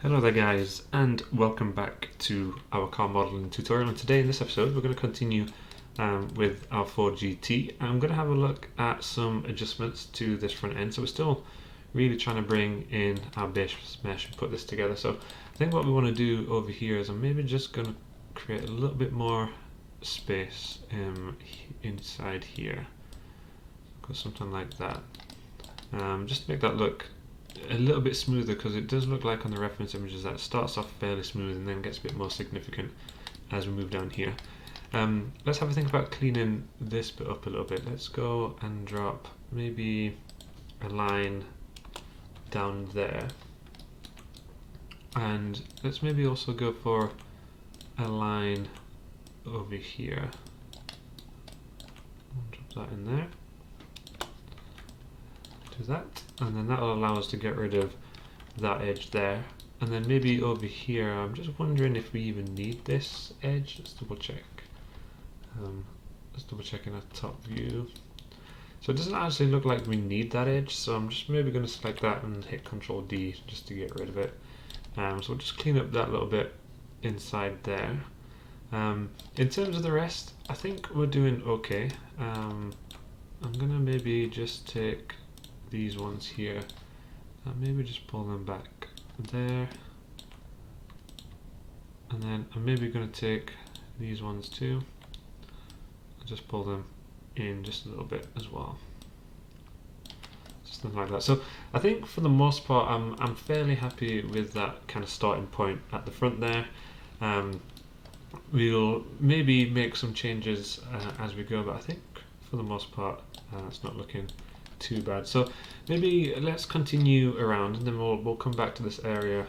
Hello there guys, and welcome back to our car modeling tutorial. And today in this episode we're going to continue with our Ford GT. I'm going to have a look at some adjustments to this front end. So we're still really trying to bring in our base mesh and put this together. So I think what we want to do over here is I'm maybe just going to create a little bit more space inside here. Go something like that. Just to make that look a little bit smoother, because it does look like on the reference images that it starts off fairly smooth and then gets a bit more significant as we move down here. Let's have a think about cleaning this bit up a little bit. Let's go and drop maybe a line down there, and let's maybe also go for a line over here. Drop that in there. That, and then that will allow us to get rid of that edge there. And then maybe over here, I'm just wondering if we even need this edge. Let's double check. Let's double check in our top view. So it doesn't actually look like we need that edge, so I'm just maybe going to select that and hit Control D just to get rid of it. So we'll just clean up that little bit inside there. In terms of the rest, I think we're doing okay. I'm going to maybe just take these ones here and maybe just pull them back there, and then I'm maybe going to take these ones too and just pull them in just a little bit as well, just something like that. So I think for the most part I'm fairly happy with that kind of starting point at the front there. We'll maybe make some changes as we go, but I think for the most part it's not looking too bad. So maybe let's continue around, and then we'll come back to this area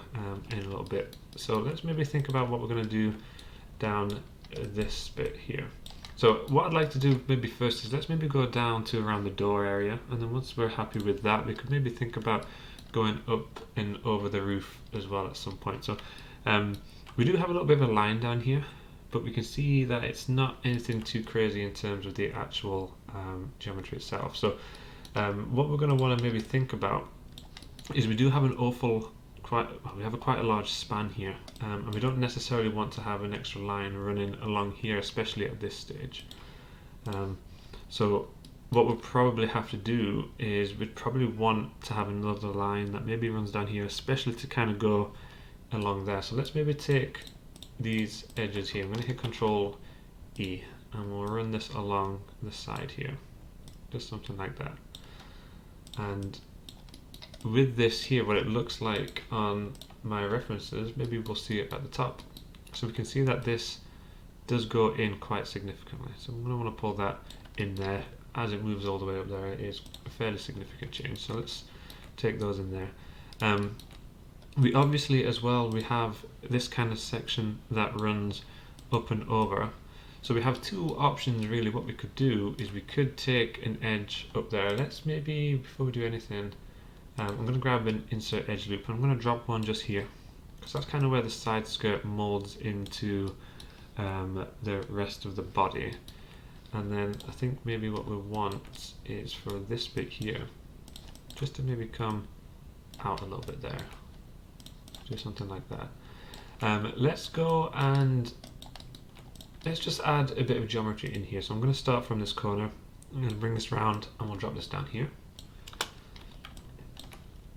in a little bit. So let's maybe think about what we're going to do down this bit here. So what I'd like to do maybe first is let's maybe go down to around the door area, and then once we're happy with that, we could maybe think about going up and over the roof as well at some point. So we do have a little bit of a line down here, but we can see that it's not anything too crazy in terms of the actual geometry itself. So what we're going to want to maybe think about is we do have we have quite a large span here, and we don't necessarily want to have an extra line running along here, especially at this stage. So what we'll probably have to do is we'd probably want to have another line that maybe runs down here, especially to kind of go along there. So let's maybe take these edges here. I'm going to hit Control E and we'll run this along the side here, just something like that. And with this here, what it looks like on my references, maybe we'll see it at the top. So we can see that this does go in quite significantly. So I'm going to want to pull that in there. As it moves all the way up there, it is a fairly significant change. So let's take those in there. We obviously as well, we have this kind of section that runs up and over. So we have two options really. What we could do is we could take an edge up there. Let's maybe, before we do anything, I'm going to grab an insert edge loop and I'm going to drop one just here, because that's kind of where the side skirt molds into the rest of the body. And then I think maybe what we want is for this bit here, just to maybe come out a little bit there. Do something like that. Let's go and let's just add a bit of geometry in here. So I'm going to start from this corner. I'm going to bring this round and we'll drop this down here.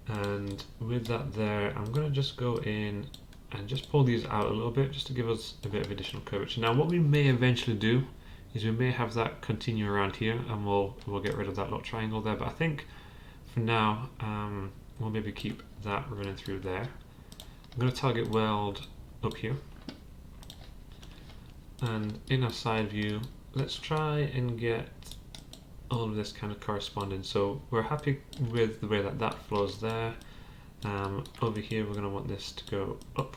And with that there, I'm going to just go in and just pull these out a little bit, just to give us a bit of additional curvature. Now what we may eventually do is we may have that continue around here, and we'll get rid of that little triangle there. But I think for now we'll maybe keep that running through there. I'm going to target weld up here. And in our side view, let's try and get all of this kind of corresponding. So we're happy with the way that that flows there. Over here, we're going to want this to go up.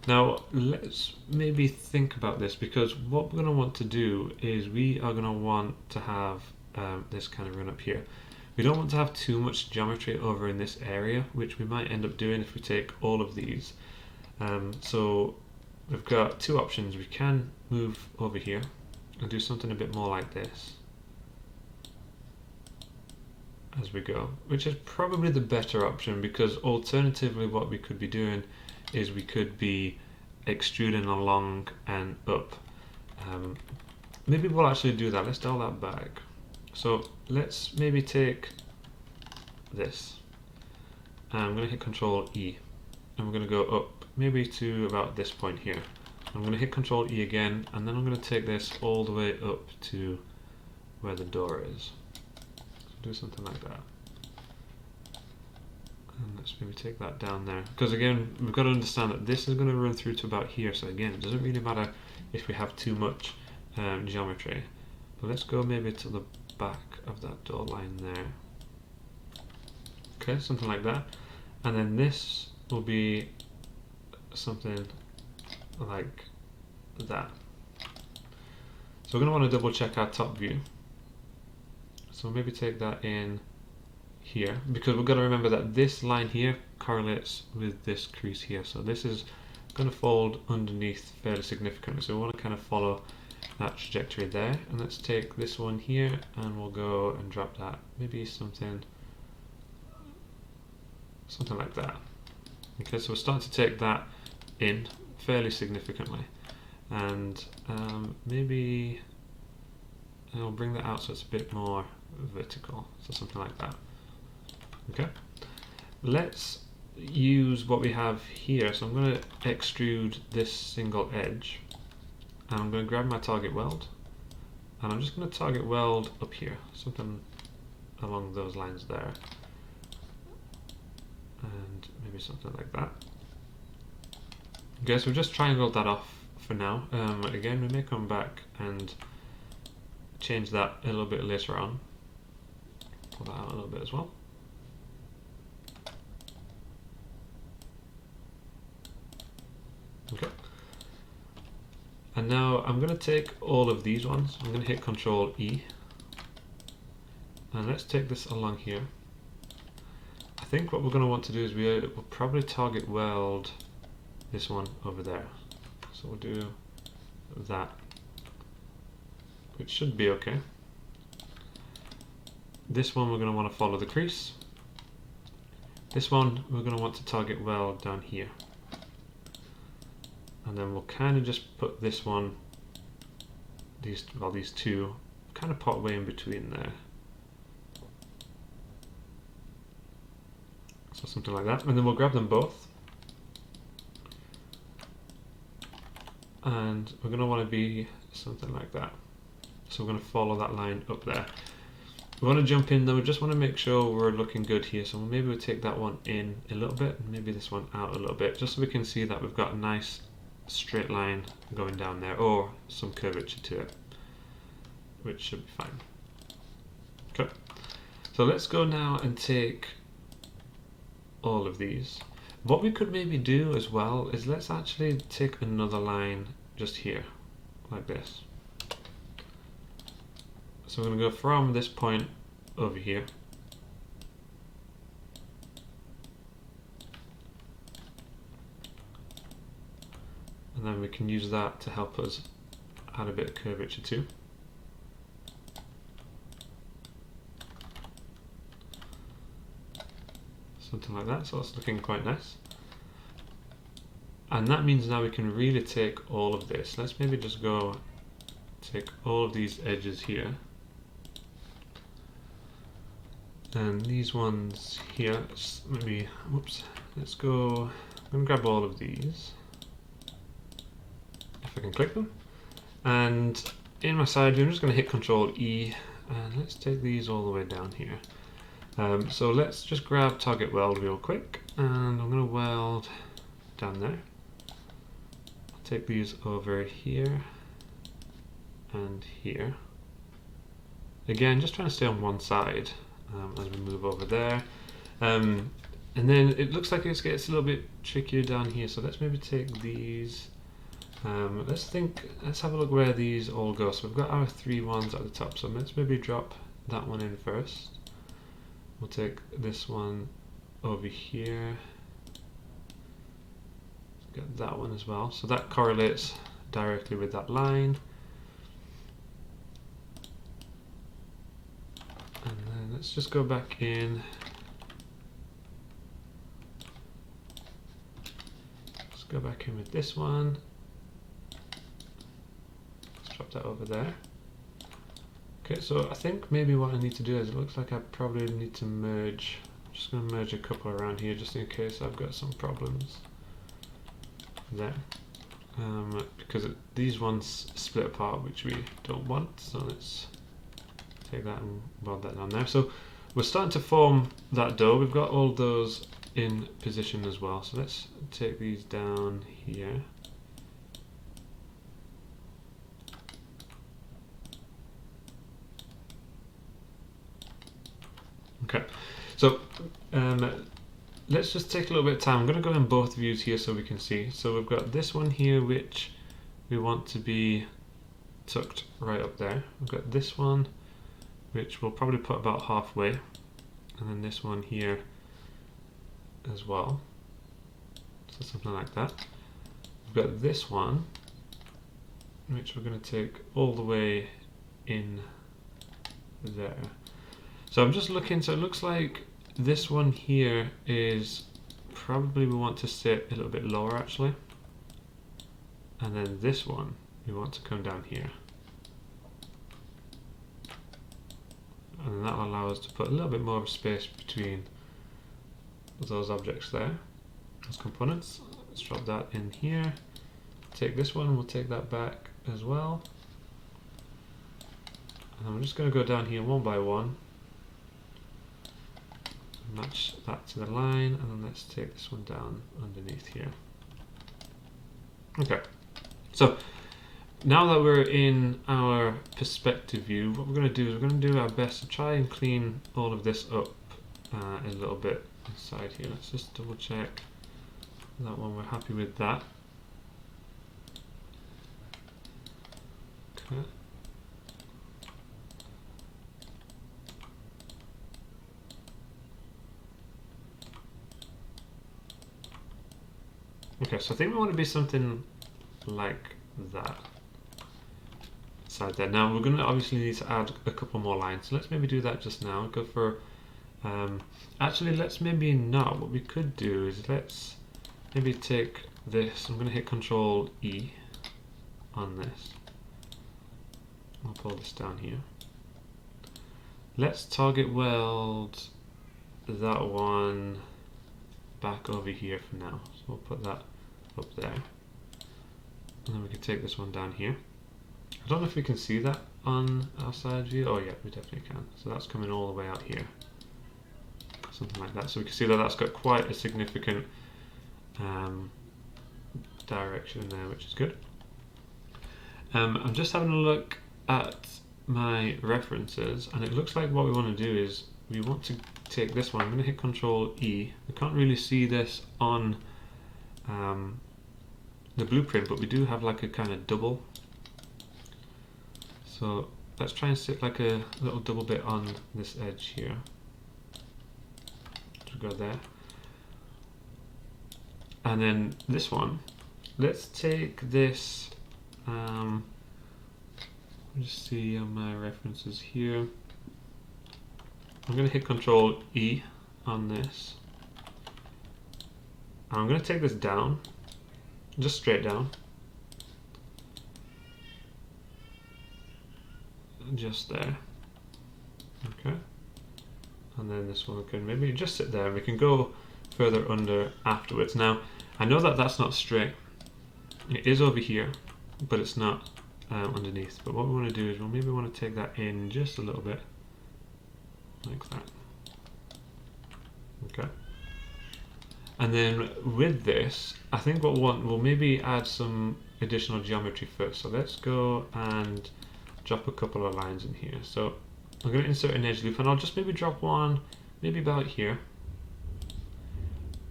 Now, let's maybe think about this, because what we're going to want to do is we are going to want to have this kind of run up here. We don't want to have too much geometry over in this area, which we might end up doing if we take all of these. So we've got two options. We can move over here and do something a bit more like this. as we go, which is probably the better option, because alternatively what we could be doing is we could be extruding along and up. Maybe we'll actually do that. Let's dial that back. So let's maybe take this, and I'm going to hit Control E, and we're going to go up maybe to about this point here. I'm going to hit Control E again, and then I'm going to take this all the way up to where the door is. So do something like that. And let's maybe take that down there. Because again, we've got to understand that this is going to run through to about here. So again, it doesn't really matter if we have too much geometry. But let's go maybe to the back of that door line there. Okay, something like that. And then this will be something like that. So we're going to want to double check our top view. So maybe take that in here, because we've got to remember that this line here correlates with this crease here. So this is going to fold underneath fairly significantly. So we want to kind of follow that trajectory there. And let's take this one here and we'll go and drop that. Maybe something like that. Okay, so we're starting to take that in fairly significantly, and maybe I'll bring that out so it's a bit more vertical, so something like that. Okay, let's use what we have here. So I'm going to extrude this single edge, and I'm going to grab my target weld, and I'm just going to target weld up here, something along those lines there, and maybe something like that. Okay, so we've just triangled that off for now. Again, we may come back and change that a little bit later on. Pull that out a little bit as well. Okay. And now I'm going to take all of these ones. I'm going to hit Control E. And let's take this along here. I think what we're going to want to do is we'll probably target weld this one over there. So we'll do that, which should be okay. This one we're going to want to follow the crease. This one we're going to want to target weld down here. And then we'll kind of just put this one, these two, kind of part way in between there. So something like that. And then we'll grab them both. And we're going to want to be something like that. So we're going to follow that line up there. We want to jump in though, we just want to make sure we're looking good here. So maybe we'll take that one in a little bit, and maybe this one out a little bit, just so we can see that we've got a nice straight line going down there, or some curvature to it, which should be fine. Okay, so let's go now and take all of these. What we could maybe do as well is let's actually take another line just here, like this. So we're going to go from this point over here. And then we can use that to help us add a bit of curvature too. Something like that, so that's looking quite nice. And that means now we can really take all of this. Let's maybe just go take all of these edges here. And these ones here, maybe, whoops, let's go, I'm going to grab all of these, if I can click them. And in my side view, I'm just going to hit Control E, and let's take these all the way down here. So let's just grab target weld real quick, and I'm going to weld down there. I'll take these over here and here. Again, just trying to stay on one side as we move over there. And then it looks like it gets a little bit trickier down here, so let's maybe take these. Let's have a look where these all go. So we've got our 3 ones at the top, so let's maybe drop that one in first. We'll take this one over here, get that one as well, so that correlates directly with that line. And then let's just go back in. Let's go back in with this one. Let's drop that over there. Okay, so I think maybe what I need to do is, it looks like I probably need to merge. I'm just going to merge a couple around here just in case I've got some problems there. Because these ones split apart, which we don't want, so let's take that and weld that down there. So we're starting to form that dough. We've got all those in position as well, so let's take these down here. Okay, so let's just take a little bit of time. I'm going to go in both views here so we can see. So we've got this one here which we want to be tucked right up there. We've got this one which we'll probably put about halfway, and then this one here as well, so something like that. We've got this one which we're going to take all the way in there. So I'm just looking, so it looks like this one here is probably, we want to sit a little bit lower actually, and then this one we want to come down here, and that will allow us to put a little bit more of space between those objects there, those components. Let's drop that in here, take this one, we'll take that back as well, and I'm just going to go down here one by one, match that to the line, and then let's take this one down underneath here. Okay, so now that we're in our perspective view, what we're going to do is we're going to do our best to try and clean all of this up a little bit inside here. Let's just double check that one, we're happy with that. Okay. Okay, so I think we want to be something like that side there. Now we're going to obviously need to add a couple more lines, so let's maybe do that just now. Go for actually, let's maybe not. What we could do is let's maybe take this. I'm going to hit Control E on this. I'll pull this down here. Let's target weld that one back over here for now. So we'll put that up there, and then we can take this one down here. I don't know if we can see that on our side view. Oh yeah, we definitely can. So that's coming all the way out here, something like that. So we can see that that's got quite a significant direction there, which is good. I'm just having a look at my references, and it looks like what we want to do is we want to take this one. I'm going to hit Control E. I can't really see this on the blueprint, but we do have like a kind of double. So let's try and sit like a little double bit on this edge here. To go there. And then this one, let's take this, just see on my references here. I'm going to hit Control E on this. I'm going to take this down, just straight down. Just there. Okay. And then this one can maybe just sit there, and we can go further under afterwards. Now, I know that that's not straight. It is over here, but it's not underneath. But what we want to do is we'll maybe want to take that in just a little bit, like that. Okay. And then with this, I think what we'll maybe add some additional geometry first. So let's go and drop a couple of lines in here. So I'm going to insert an edge loop, and I'll just maybe drop one, maybe about here.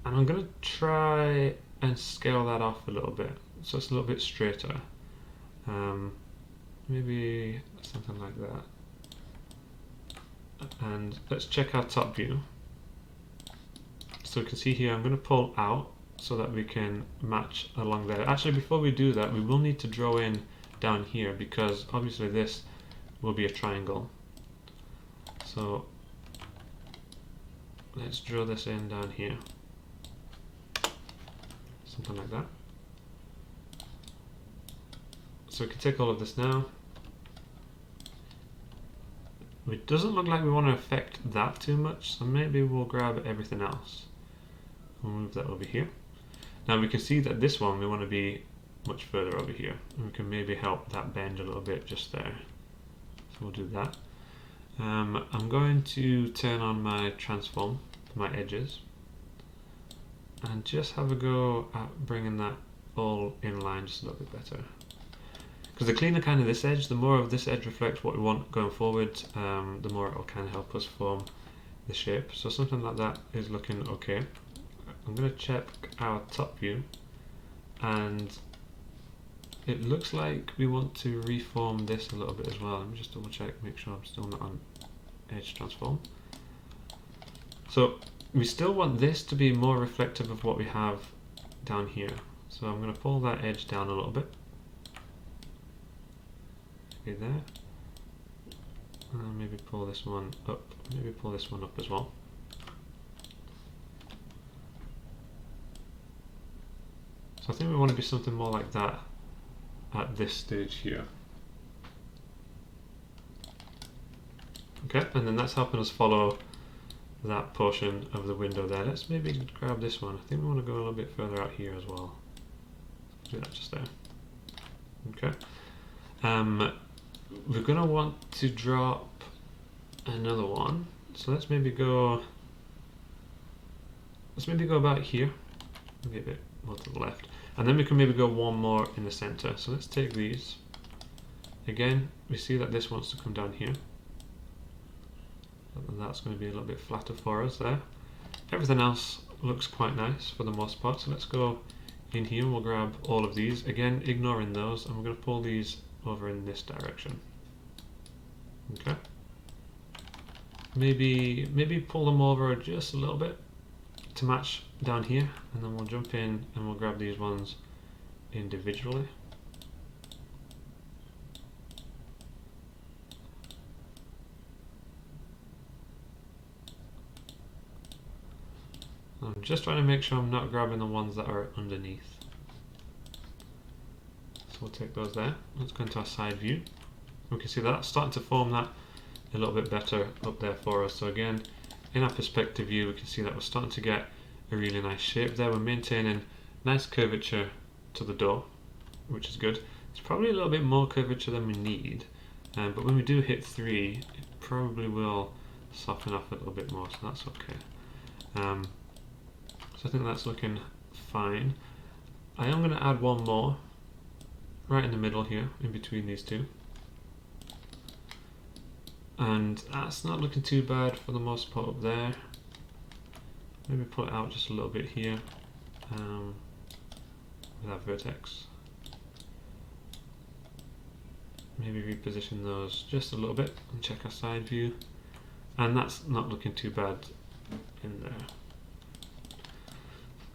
And I'm going to try and scale that off a little bit, so it's a little bit straighter. Maybe something like that. And let's check our top view. So you can see here, I'm going to pull out so that we can match along there. Actually, before we do that, we will need to draw in down here, because obviously this will be a triangle. So let's drill this in down here. Something like that. So we can take all of this now. It doesn't look like we want to affect that too much, so maybe we'll grab everything else. We'll move that over here. Now we can see that this one we want to be much further over here, and we can maybe help that bend a little bit just there. So we'll do that. I'm going to turn on my transform for my edges and just have a go at bringing that all in line just a little bit better. Because the cleaner kind of this edge, the more of this edge reflects what we want going forward, the more it will kind of help us form the shape. So something like that is looking okay. I'm going to check our top view, and it looks like we want to reform this a little bit as well. Let me just double check, make sure I'm still not on edge transform. So we still want this to be more reflective of what we have down here. So I'm going to pull that edge down a little bit. Okay, there. And maybe pull this one up. Maybe pull this one up as well. So I think we want to be something more like that at this stage here. Okay, and then that's helping us follow that portion of the window there. Let's maybe grab this one. I think we want to go a little bit further out here as well. Do that just there. Okay. We're going to want to drop another one. So let's maybe go about here. Maybe a bit more to the left. And then we can maybe go one more in the center. So let's take these. Again, we see that this wants to come down here. And that's going to be a little bit flatter for us there. Everything else looks quite nice for the most part. So let's go in here and we'll grab all of these. Again, ignoring those, and we're going to pull these over in this direction. Okay. Maybe pull them over just a little bit to match down here, and then we'll jump in and we'll grab these ones individually. I'm just trying to make sure I'm not grabbing the ones that are underneath. So we'll take those there. Let's go into our side view. We can see that's starting to form that a little bit better up there for us. So again, in our perspective view, we can see that we're starting to get a really nice shape there. We're maintaining nice curvature to the door, which is good. It's probably a little bit more curvature than we need, but when we do hit 3, it probably will soften off a little bit more, so that's okay. So I think that's looking fine. I am going to add one more right in the middle here, in between these two. And that's not looking too bad for the most part up there. Maybe pull it out just a little bit here with our vertex. Maybe reposition those just a little bit and check our side view. And that's not looking too bad in there.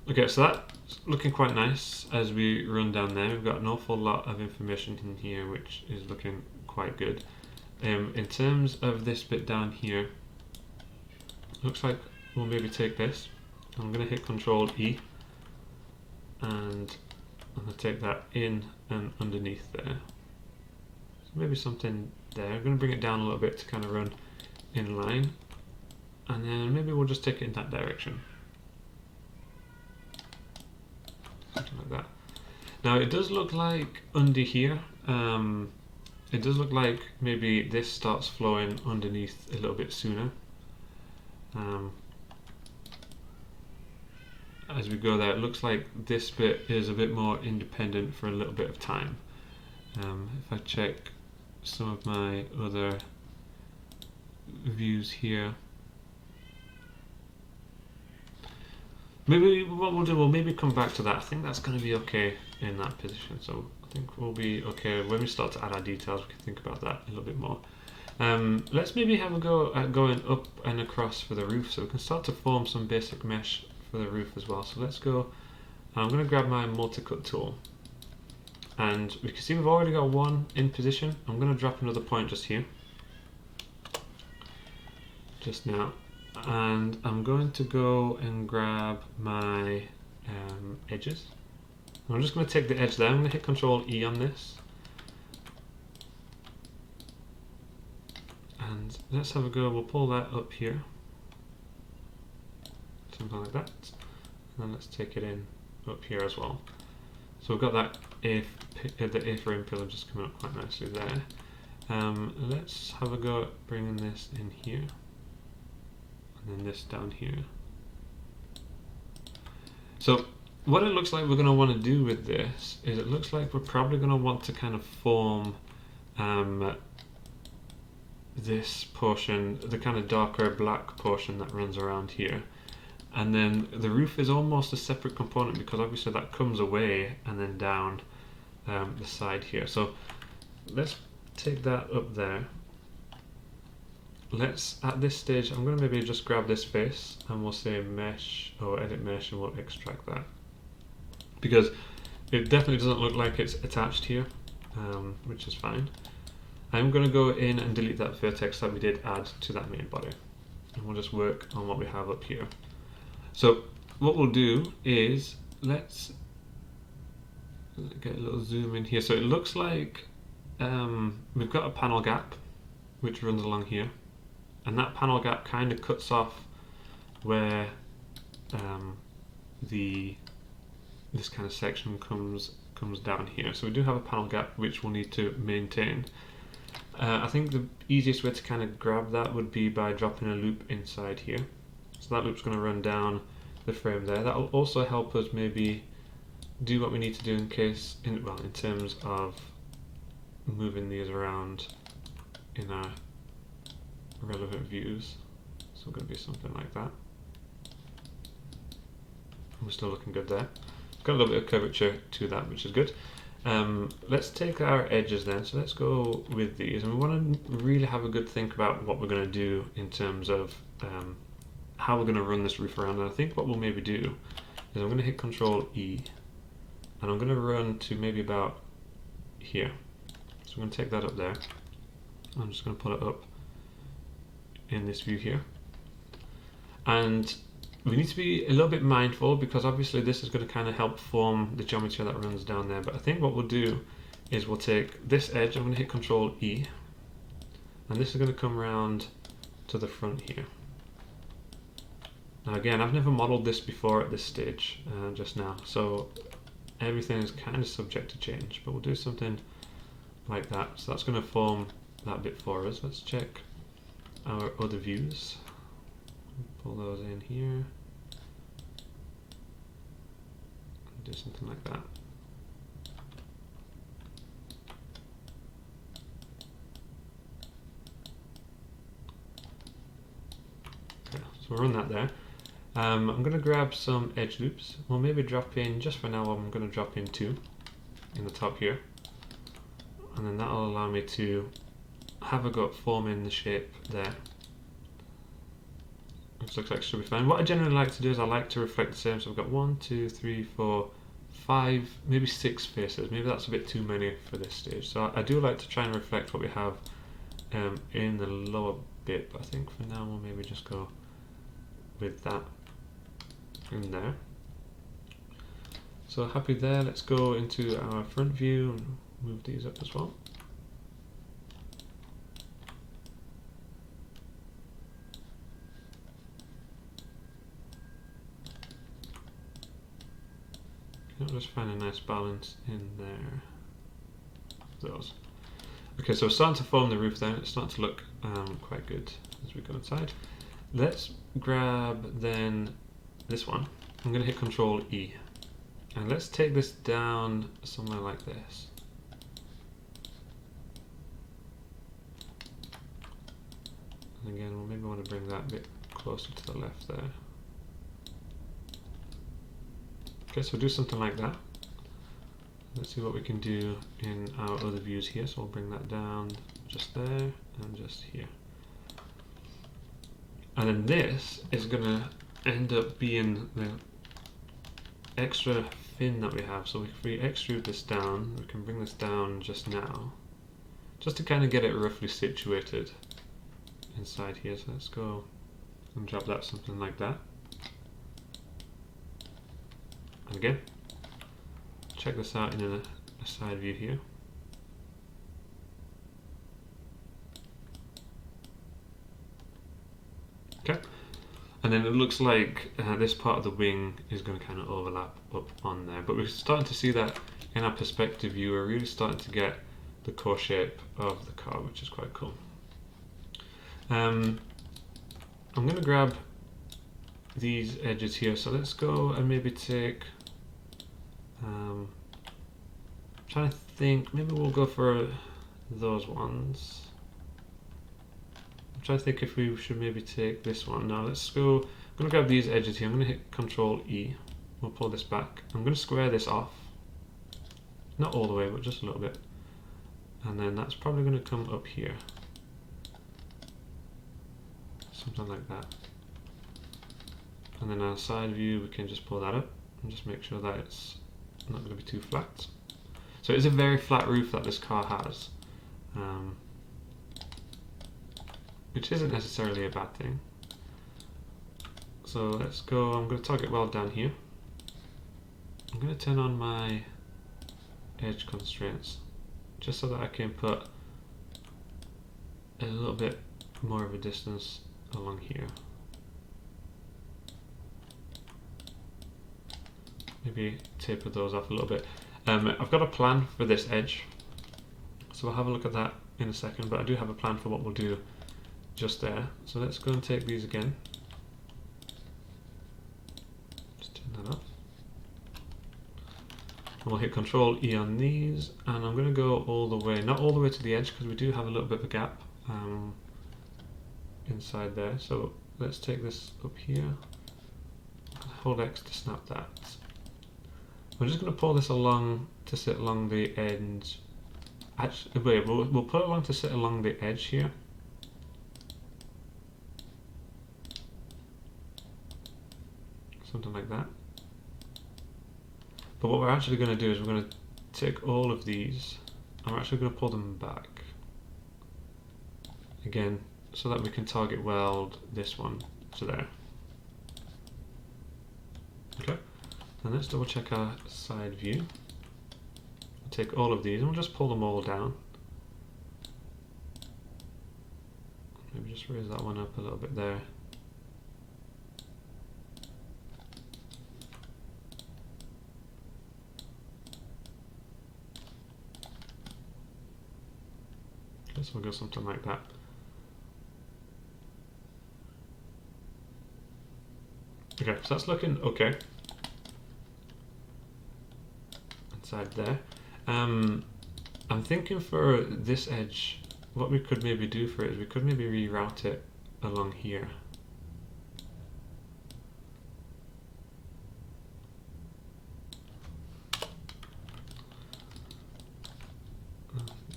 Okay, so that's looking quite nice as we run down there. We've got an awful lot of information in here, which is looking quite good. In terms of this bit down here, looks like we'll maybe take this. I'm going to hit Control E, and I'm going to take that in and underneath there. So maybe something there. I'm going to bring it down a little bit to kind of run in line, and then maybe we'll just take it in that direction. Something like that. Now it does look like under here, it does look like maybe this starts flowing underneath a little bit sooner. As we go there, it looks like this bit is a bit more independent for a little bit of time. If I check some of my other views here, maybe what we'll do, we'll maybe come back to that. I think that's going to be okay in that position. So I think we'll be okay when we start to add our details. We can think about that a little bit more. Let's maybe have a go at going up and across for the roof, so we can start to form some basic mesh for the roof as well. So let's go. I'm going to grab my multi-cut tool, and we can see we've already got one in position. I'm going to drop another point just here, just now, and I'm going to go and grab my edges. I'm just going to take the edge there. I'm going to hit Control E on this, and let's have a go. We'll pull that up here, something like that, and then let's take it in up here as well. So we've got that the A-frame pillar just coming up quite nicely there. Let's have a go at bringing this in here, and then this down here. So what it looks like we're going to want to do with this is, it looks like we're probably going to want to kind of form this portion, the kind of darker black portion that runs around here. And then the roof is almost a separate component, because obviously that comes away and then down the side here. So let's take that up there. Let's, at this stage, I'm going to maybe just grab this face and we'll say mesh or edit mesh, and we'll extract that, because it definitely doesn't look like it's attached here, which is fine. I'm going to go in and delete that vertex that we did add to that main body, and we'll just work on what we have up here. So what we'll do is, let's get a little zoom in here. So it looks like we've got a panel gap which runs along here, and that panel gap kind of cuts off where this kind of section comes down here. So we do have a panel gap which we'll need to maintain. I think the easiest way to kind of grab that would be by dropping a loop inside here. So that loop's going to run down the frame there. That will also help us maybe do what we need to do in terms of moving these around in our relevant views. So going to be something like that. We're still looking good there. Got a little bit of curvature to that, which is good. Let's take our edges then. So let's go with these, and we want to really have a good think about what we're going to do in terms of how we're going to run this roof around. And I think what we'll maybe do is, I'm going to hit Control E, and I'm going to run to maybe about here. So I'm going to take that up there. I'm just going to pull it up in this view here. And we need to be a little bit mindful, because obviously this is going to kind of help form the geometry that runs down there. But I think what we'll do is, we'll take this edge, I'm going to hit Control E, and this is going to come around to the front here. Now again, I've never modeled this before at this stage, just now, so everything is kind of subject to change, but we'll do something like that. So that's going to form that bit for us. Let's check our other views. Pull those in here. Do something like that. Okay, so we'll run that there. I'm going to grab some edge loops. We'll maybe drop in, just for now, I'm going to drop in 2 in the top here. And then that'll allow me to have a go at forming the shape there, which looks like it should be fine. What I generally like to do is, I like to reflect the same. So I've got 1, 2, 3, 4, 5, maybe 6 faces. Maybe that's a bit too many for this stage. So I do like to try and reflect what we have in the lower bit. But I think for now we'll maybe just go with that in there. So happy there. Let's go into our front view and move these up as well. I'll just find a nice balance in there. Those. Okay, so we're starting to form the roof there. It's starting to look quite good as we go inside. Let's grab then this one. I'm going to hit Control E, and let's take this down somewhere like this. And again, we'll maybe want to bring that a bit closer to the left there. Okay, so we'll do something like that. Let's see what we can do in our other views here. So we'll bring that down just there and just here. And then this is going to end up being the extra fin that we have. So if we extrude this down, we can bring this down just now, just to kind of get it roughly situated inside here. So let's go And drop that something like that. And again, check this out in a side view here. Okay, and then it looks like this part of the wing is going to kind of overlap up on there, but we're starting to see that in our perspective view. We're really starting to get the core shape of the car, which is quite cool. I'm going to grab these edges here, so let's go and maybe take trying to think, maybe we'll go for those ones. I'm trying to think if we should maybe take this one. Now let's go, I'm going to grab these edges here, I'm going to hit Control E, we'll pull this back, I'm going to square this off, not all the way but just a little bit, and then that's probably going to come up here, something like that. And then our side view, we can just pull that up and just make sure that it's not going to be too flat. So it's a very flat roof that this car has, which isn't necessarily a bad thing. So let's go, I'm going to target weld down here. I'm going to turn on my edge constraints just so that I can put a little bit more of a distance along here. Maybe taper those off a little bit. I've got a plan for this edge, so we'll have a look at that in a second, but I do have a plan for what we'll do just there. So let's go and take these again. Just turn that off. And we'll hit Control E on these, and I'm going to go all the way, not all the way to the edge because we do have a little bit of a gap inside there. So let's take this up here, hold X to snap that. We're just going to pull this along to sit along the edge. Actually, wait, we'll put it along to sit along the edge here. Something like that. But what we're actually going to do is we're going to take all of these and we're actually going to pull them back. Again, so that we can target weld this one to there. Okay. And let's double check our side view. We'll take all of these and we'll just pull them all down. Maybe just raise that one up a little bit there. So we'll go something like that. Okay, so that's looking okay. Inside there. I'm thinking for this edge, what we could maybe do for it is we could maybe reroute it along here.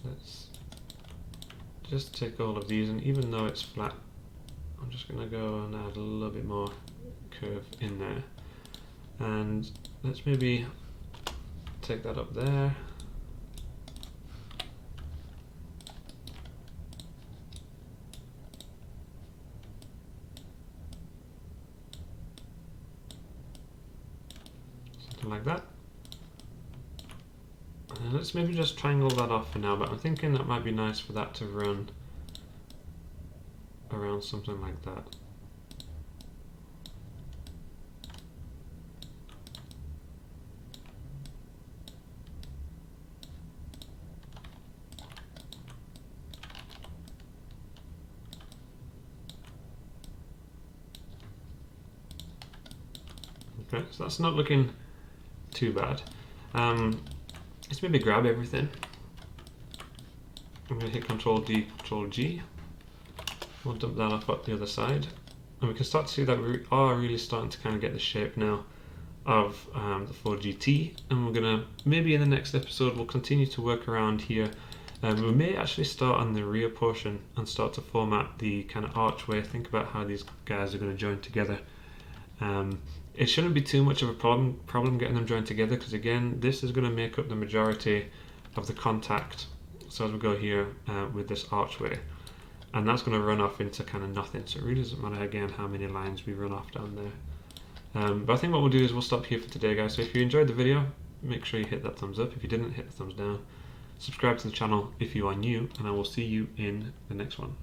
Let's just take all of these, and even though it's flat, I'm just going to go and add a little bit more curve in there. And let's maybe take that up there. Something like that. And let's maybe just triangle that off for now, but I'm thinking that might be nice for that to run around something like that. Okay, so that's not looking too bad. Let's maybe grab everything. I'm going to hit Control D, Control G. We'll dump that off up the other side. And we can start to see that we are really starting to kind of get the shape now of the Ford GT. And we're going to, maybe in the next episode, we'll continue to work around here. We may actually start on the rear portion and start to format the kind of archway. Think about how these guys are going to join together. It shouldn't be too much of a problem getting them joined together, because again, this is going to make up the majority of the contact. So as we go here with this archway, and that's going to run off into kind of nothing, so it really doesn't matter again how many lines we run off down there. But I think what we'll do is we'll stop here for today, guys. So if you enjoyed the video, make sure you hit that thumbs up. If you didn't, hit the thumbs down. Subscribe to the channel if you are new, and I will see you in the next one.